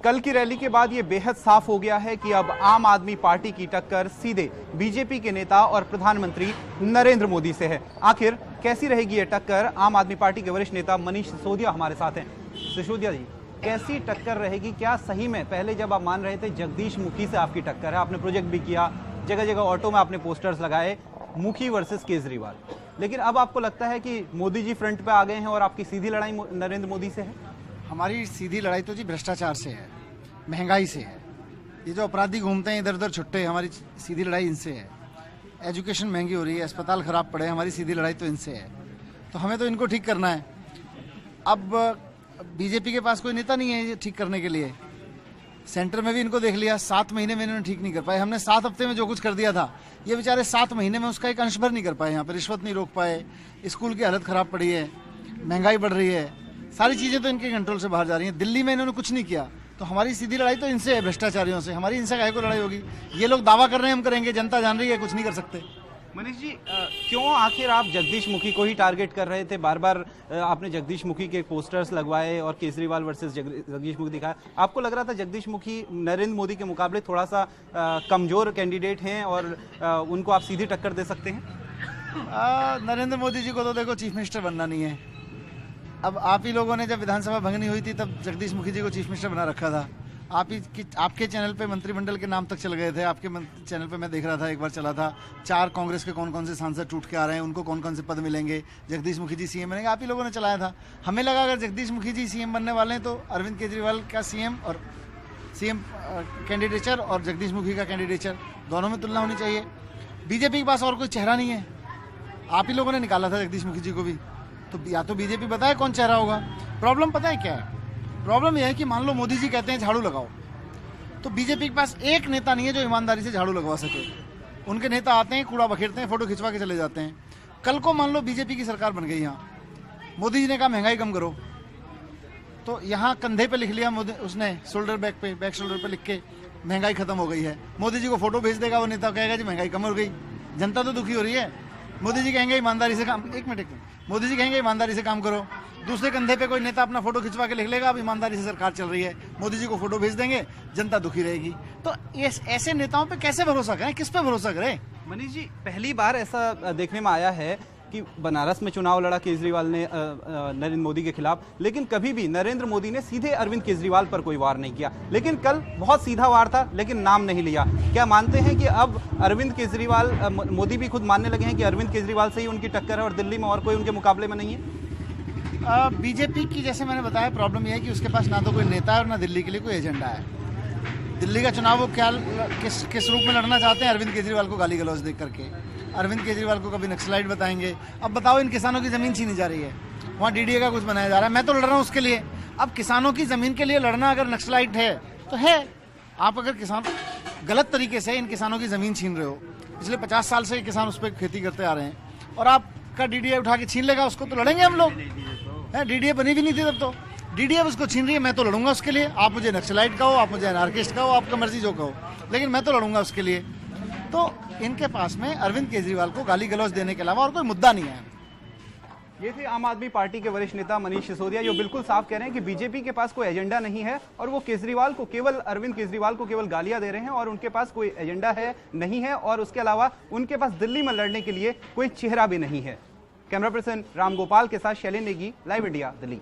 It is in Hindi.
कल की रैली के बाद ये बेहद साफ हो गया है कि अब आम आदमी पार्टी की टक्कर सीधे बीजेपी के नेता और प्रधानमंत्री नरेंद्र मोदी से है। आखिर कैसी रहेगी ये टक्कर? आम आदमी पार्टी के वरिष्ठ नेता मनीष सिसोदिया हमारे साथ हैं। सिसोदिया जी, कैसी टक्कर रहेगी? क्या सही में पहले जब आप मान रहे थे जगदीश मुखी से आपकी टक्कर है, आपने प्रोजेक्ट भी किया, जगह जगह ऑटो में आपने पोस्टर्स लगाए, मुखी वर्सेस केजरीवाल, लेकिन अब आपको लगता है कि मोदी जी फ्रंट पे आ गए हैं और आपकी सीधी लड़ाई नरेंद्र मोदी से है? हमारी सीधी लड़ाई तो जी भ्रष्टाचार से है, महंगाई से है। ये जो अपराधी घूमते हैं इधर उधर छुट्टे, हमारी सीधी लड़ाई इनसे है। एजुकेशन महंगी हो रही है, अस्पताल खराब पड़े, हमारी सीधी लड़ाई तो इनसे है। तो हमें तो इनको ठीक करना है। अब बीजेपी के पास कोई नेता नहीं है ये ठीक करने के लिए। सेंटर में भी इनको देख लिया, 7 महीने में इन्होंने ठीक नहीं कर पाए। हमने 7 हफ्ते में जो कुछ कर दिया था, ये बेचारे 7 महीने में उसका एक अंश भर नहीं कर पाए। यहाँ पर रिश्वत नहीं रोक पाए, स्कूल की हालत खराब पड़ी है, महंगाई बढ़ रही है, सारी चीज़ें तो इनके कंट्रोल से बाहर जा रही हैं। दिल्ली में इन्होंने कुछ नहीं किया। तो हमारी सीधी लड़ाई तो इनसे है, भ्रष्टाचारियों से। हमारी इनसे काहे को लड़ाई होगी? ये लोग दावा कर रहे हैं हम करेंगे, जनता जान रही है कुछ नहीं कर सकते। मनीष जी, क्यों आखिर आप जगदीश मुखी को ही टारगेट कर रहे थे? बार बार आपने जगदीश मुखी के पोस्टर्स लगवाए और केजरीवाल वर्सेस जगदीश मुखी दिखाया। आपको लग रहा था जगदीश मुखी नरेंद्र मोदी के मुकाबले थोड़ा सा कमजोर कैंडिडेट हैं और उनको आप सीधी टक्कर दे सकते हैं? नरेंद्र मोदी जी को तो देखो चीफ मिनिस्टर बनना नहीं है। अब आप ही लोगों ने जब विधानसभा भंग नहीं हुई थी तब जगदीश मुखी जी को चीफ मिनिस्टर बना रखा था। आपके चैनल पे मंत्रिमंडल के नाम तक चल गए थे। आपके चैनल पे मैं देख रहा था, एक बार चला था, 4 कांग्रेस के कौन कौन से सांसद टूट के आ रहे हैं, उनको कौन कौन से पद मिलेंगे, जगदीश मुखी जी सीएम बनेंगे, आप ही लोगों ने चलाया था। हमें लगा अगर जगदीश मुखी जी सीएम बनने वाले हैं तो अरविंद केजरीवाल का सीएम कैंडिडेचर और जगदीश मुखी का कैंडिडेचर दोनों में तुलना होनी चाहिए। बीजेपी के पास और कोई चेहरा नहीं है। आप ही लोगों ने निकाला था जगदीश मुखी जी को भी। तो या तो बीजेपी बताए कौन चेहरा होगा। प्रॉब्लम पता है क्या है? प्रॉब्लम यह है कि मान लो मोदी जी कहते हैं झाड़ू लगाओ, तो बीजेपी के पास एक नेता नहीं है जो ईमानदारी से झाड़ू लगवा सके। उनके नेता आते हैं, कूड़ा बखेरते हैं, फोटो खिंचवा के चले जाते हैं। कल को मान लो बीजेपी की सरकार बन गई यहाँ, मोदी जी ने कहा महंगाई कम करो, तो यहाँ कंधे पे लिख लिया मोदी, उसने शोल्डर बैक शोल्डर पे लिख के महंगाई खत्म हो गई है। मोदी जी को फोटो भेज देगा वो नेता, कहेगा जी महंगाई कम हो गई। जनता तो दुखी हो रही है। मोदी जी कहेंगे ईमानदारी से काम, एक मिनट, मोदी जी कहेंगे ईमानदारी से काम करो। दूसरे कंधे पे कोई नेता अपना फोटो खिंचवा के लिख लेगा अब ईमानदारी से सरकार चल रही है। मोदी जी को फोटो भेज देंगे, जनता दुखी रहेगी। तो ऐसे नेताओं पे कैसे भरोसा करें? किस पे भरोसा करें? मनीष जी, पहली बार ऐसा देखने में आया है कि बनारस में चुनाव लड़ा केजरीवाल ने नरेंद्र मोदी के खिलाफ, लेकिन कभी भी नरेंद्र मोदी ने सीधे अरविंद केजरीवाल पर कोई वार नहीं किया। लेकिन कल बहुत सीधा वार था, लेकिन नाम नहीं लिया। क्या मानते हैं कि अब अरविंद केजरीवाल, मोदी भी खुद मानने लगे हैं कि अरविंद केजरीवाल से ही उनकी टक्कर है और दिल्ली में और कोई उनके मुकाबले में नहीं है? बीजेपी की, जैसे मैंने बताया, प्रॉब्लम यह है कि उसके पास ना तो कोई नेता है और ना दिल्ली के लिए कोई एजेंडा है। दिल्ली का चुनाव वो क्या किस रूप में लड़ना चाहते हैं? अरविंद केजरीवाल को गाली गलौज देख करके। अरविंद केजरीवाल को कभी नक्सलाइट बताएंगे। अब बताओ, इन किसानों की ज़मीन छीनी जा रही है, वहाँ डीडीए का कुछ बनाया जा रहा है, मैं तो लड़ रहा हूँ उसके लिए। अब किसानों की ज़मीन के लिए लड़ना अगर नक्सलाइट है तो है। आप अगर किसान गलत तरीके से इन किसानों की ज़मीन छीन रहे हो, पिछले 50 साल से किसान उस पर खेती करते आ रहे हैं, और आपका डीडीए उठा के छीन लेगा उसको, तो लड़ेंगे हम लोग। है, डीडीए बनी भी नहीं थी तब तो। डीडीए उसको छीन रही है, मैं तो लड़ूंगा उसके लिए। आप मुझे नक्सलाइट कहो, आप मुझे अनार्किस्ट कहो, आपका मर्जी जो कहो, लेकिन मैं तो लड़ूंगा उसके लिए। तो इनके पास में अरविंद केजरीवाल को गाली गलौज देने के अलावा और कोई मुद्दा नहीं है। ये थे आम आदमी पार्टी के वरिष्ठ नेता मनीष सिसोदिया, जो बिल्कुल साफ कह रहे हैं कि बीजेपी के पास कोई एजेंडा नहीं है और वो केजरीवाल को केवल, अरविंद केजरीवाल को केवल गालियां दे रहे हैं और उनके पास कोई एजेंडा है नहीं है, और उसके अलावा उनके पास दिल्ली में लड़ने के लिए कोई चेहरा भी नहीं है। कैमरा पर्सन राम गोपाल के साथ शैलेंद्र नेगी, लाइव इंडिया, दिल्ली।